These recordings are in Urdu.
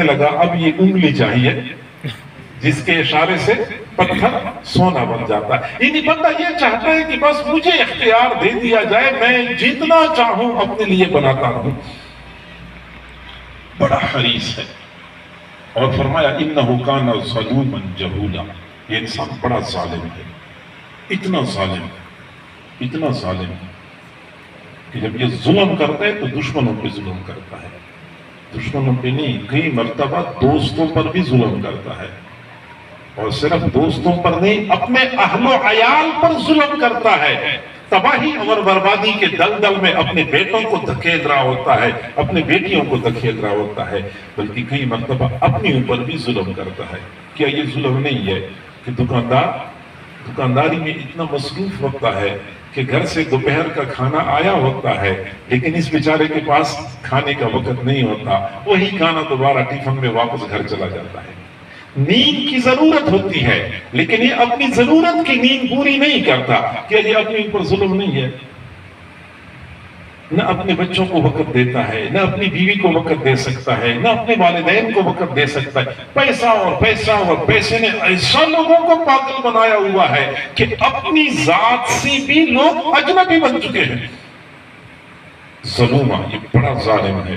کہنے لگا اب یہ انگلی چاہیے جس کے اشارے سے پتھر سونا بن جاتا ہے. یعنی بندہ یہ چاہتا ہے کہ بس مجھے اختیار دے دیا جائے، میں جتنا چاہوں اپنے لیے بناتا رہوں. بڑا حریص ہے. اور فرمایا انہو کان ظلوما جہولا، یہ انسان بڑا ظالم ہے، اتنا ظالم ہے، اتنا ظالم ہے کہ جب یہ ظلم کرتا ہے تو دشمنوں پہ ظلم کرتا ہے. دشمنوں پہ نہیں، کئی مرتبہ دوستوں پر بھی ظلم کرتا ہے. اور صرف دوستوں پر نہیں، اپنے اہل و عیال پر ظلم کرتا ہے. تباہی اور بربادی کے دلدل میں اپنے بیٹوں کو دھکیل رہا ہوتا ہے، اپنے بیٹیوں کو دھکیل رہا ہوتا ہے، بلکہ کئی مرتبہ اپنے اوپر بھی ظلم کرتا ہے. کیا یہ ظلم نہیں ہے کہ دکانداری میں اتنا مصروف ہوتا ہے کہ گھر سے دوپہر کا کھانا آیا ہوتا ہے لیکن اس بیچارے کے پاس کھانے کا وقت نہیں ہوتا، وہی کھانا دوبارہ ٹفن میں واپس گھر چلا جاتا ہے. نیند کی ضرورت ہوتی ہے لیکن یہ اپنی ضرورت کی نیند پوری نہیں کرتا. کیا یہ اپنے اوپر ظلم نہیں ہے؟ نہ اپنے بچوں کو وقت دیتا ہے، نہ اپنی بیوی کو وقت دے سکتا ہے، نہ اپنے والدین کو وقت دے سکتا ہے. پیسہ اور پیسے نے ایسا لوگوں کو پاگل بنایا ہوا ہے کہ اپنی ذات سے بھی لوگ اجنبی بن چکے ہیں. ظلومہ، یہ بڑا ظالم ہے.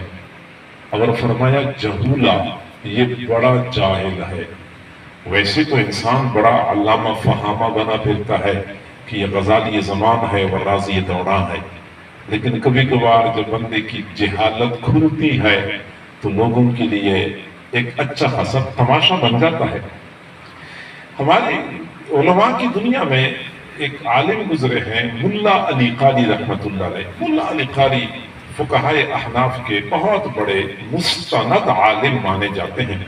اور فرمایا جہولا، یہ بڑا جاہل ہے. ویسے تو انسان بڑا علامہ فہامہ بنا پھرتا ہے کہ یہ غزالی زمان ہے اور رازی دوران ہے، لیکن کبھی کبھار جب بندے کی جہالت کھلتی ہے تو لوگوں کے لیے ایک اچھا خاصا تماشا بن جاتا ہے. ہمارے علماء کی دنیا میں ایک عالم گزرے ہیں، ملا علی قاری رحمۃ اللہ علیہ. ملا علی قاری فقہائے احناف کے بہت بڑے مستند عالم مانے جاتے ہیں.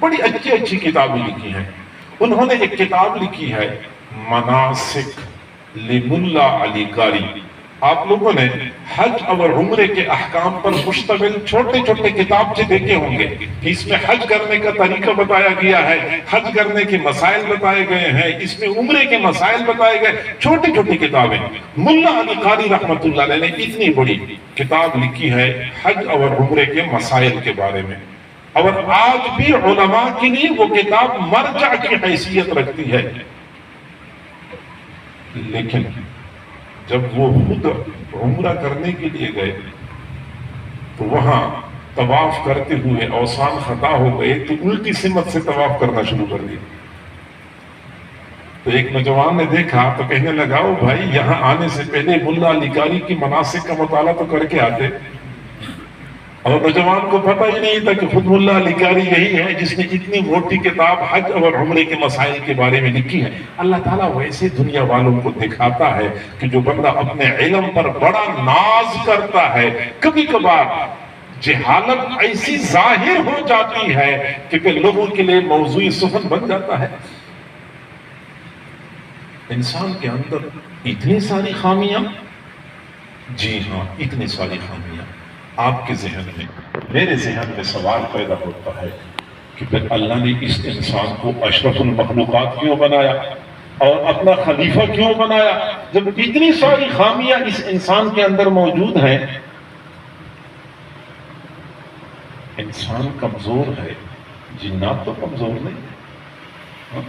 بڑی اچھی اچھی کتابیں لکھی ہیں. انہوں نے ایک کتاب لکھی ہے مناسک لملا علی قاری. آپ لوگوں نے حج اور عمرے کے احکام پر مشتمل چھوٹے چھوٹے کتابچے دیکھے ہوں گے کہ اس میں حج کرنے کا طریقہ بتایا گیا ہے، حج کرنے کے مسائل بتائے گئے ہیں، اس میں عمرے کے مسائل بتائے گئے. چھوٹی چھوٹی کتابیں. ملا علی قاری رحمۃ اللہ علیہ نے اتنی بڑی کتاب لکھی ہے حج اور عمرے کے مسائل کے بارے میں، اور آج بھی علماء کے لیے وہ کتاب مرجع کی حیثیت رکھتی ہے. لیکن جب وہ خود عمرہ کرنے کے لیے گئے تو وہاں طواف کرتے ہوئے اوسان خطا ہو گئے تو الٹی سمت سے طواف کرنا شروع کر دیا. تو ایک نوجوان نے دیکھا تو کہنے لگا او بھائی، یہاں آنے سے پہلے ملا علی قاری کی مناسک کا مطالعہ تو کر کے آتے. اور نوجوان کو پتہ ہی نہیں تھا کہ خود ملا علی قاری یہی ہے جس نے اتنی موٹی کتاب حج اور عمرے کے مسائل کے بارے میں لکھی ہے. اللہ تعالیٰ ویسے دنیا والوں کو دکھاتا ہے کہ جو بندہ اپنے علم پر بڑا ناز کرتا ہے، کبھی کبھار جہالت ایسی ظاہر ہو جاتی ہے کہ پھر لوگوں کے لیے موضوع سخن بن جاتا ہے. انسان کے اندر اتنی ساری خامیاں، جی ہاں اتنی ساری خامیاں. آپ کے ذہن میں، میرے ذہن میں سوال پیدا ہوتا ہے کہ پھر اللہ نے اس انسان کو اشرف المخلوقات کیوں بنایا اور اپنا خلیفہ کیوں بنایا جب اتنی ساری خامیاں اس انسان کے اندر موجود ہیں؟ انسان کمزور ہے، جنات تو کمزور نہیں.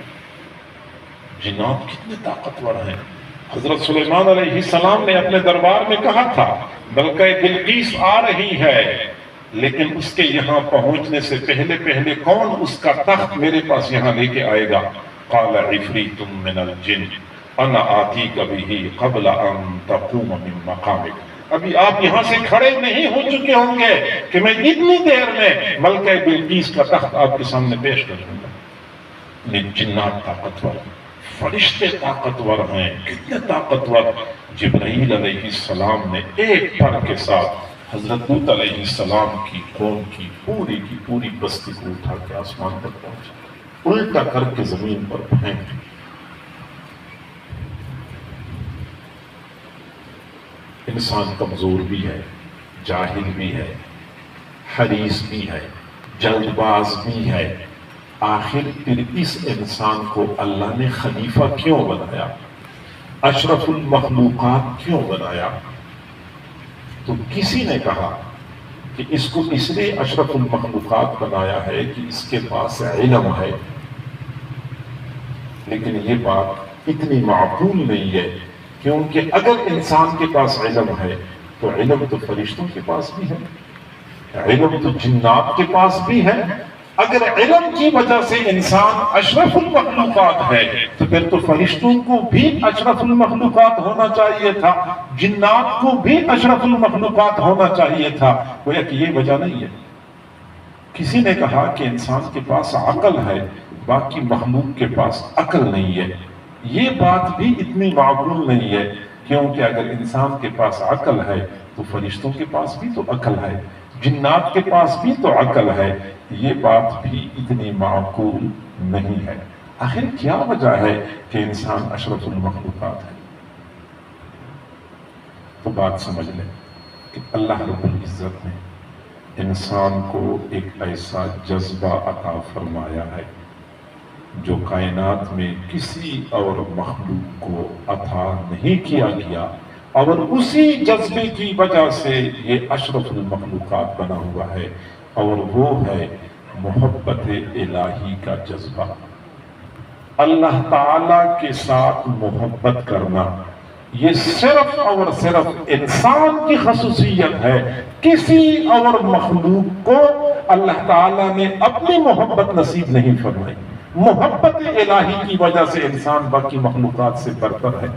جنات کتنے طاقتور ہیں. حضرت سلیمان علیہ السلام نے اپنے دربار میں کہا تھا بلکہ بلقیس آ رہی ہے، لیکن اس کے یہاں پہنچنے سے پہلے کون اس کا تخت میرے پاس یہاں لے کے آئے گا؟ قال عفریت من الجن انا آتیک بہ قبل ان تقوم من مقامک. ابھی آپ یہاں سے کھڑے نہیں ہو چکے ہوں گے کہ میں اتنی دیر میں ملکہ بلقیس کا تخت آپ کے سامنے پیش کر دوں گا. جنات طاقتور، فرشتے طاقتور ہیں. کتنے طاقتور! جبرائیل علیہ السلام نے ایک پر کے ساتھ حضرت لوط علیہ السلام کی قوم کی پوری بستی کو اٹھا کے آسمان پر پہنچا، الٹا کر کے زمین پر پھینک. انسان کمزور بھی ہے، جاہل بھی ہے، حریص بھی ہے، جلد باز بھی ہے. آخر پھر اس انسان کو اللہ نے خلیفہ کیوں بنایا، اشرف المخلوقات کیوں بنایا؟ تو کسی نے کہا کہ اس کو اس لیے اشرف المخلوقات بنایا ہے کہ اس کے پاس علم ہے، لیکن یہ بات اتنی معقول نہیں ہے، کیونکہ اگر انسان کے پاس علم ہے تو علم تو فرشتوں کے پاس بھی ہے، علم تو جنات کے پاس بھی ہے۔ اگر علم کی وجہ سے انسان اشرف المخلوقات ہے تو پھر تو فرشتوں کو بھی اشرف المخلوقات ہونا چاہیے تھا، جنات کو بھی اشرف المخلوقات ہونا چاہیے تھا۔ گویا کہ یہ وجہ نہیں ہے۔ کسی نے کہا کہ انسان کے پاس عقل ہے، باقی مخلوق کے پاس عقل نہیں ہے۔ یہ بات بھی اتنی معقول نہیں ہے، کیونکہ اگر انسان کے پاس عقل ہے تو فرشتوں کے پاس بھی تو عقل ہے، جنات کے پاس بھی تو عقل ہے۔ یہ بات بھی اتنی معقول نہیں ہے۔ آخر کیا وجہ ہے کہ انسان اشرف المخلوقات ہے؟ تو بات سمجھ لیں کہ اللہ رب العزت نے انسان کو ایک ایسا جذبہ عطا فرمایا ہے جو کائنات میں کسی اور مخلوق کو عطا نہیں کیا گیا، اور اسی جذبے کی وجہ سے یہ اشرف المخلوقات بنا ہوا ہے، اور وہ ہے محبت الہی کا جذبہ۔ اللہ تعالیٰ کے ساتھ محبت کرنا یہ صرف اور صرف انسان کی خصوصیت ہے، کسی اور مخلوق کو اللہ تعالیٰ نے اپنی محبت نصیب نہیں فرمائی۔ محبت الہی کی وجہ سے انسان باقی مخلوقات سے برتر ہے۔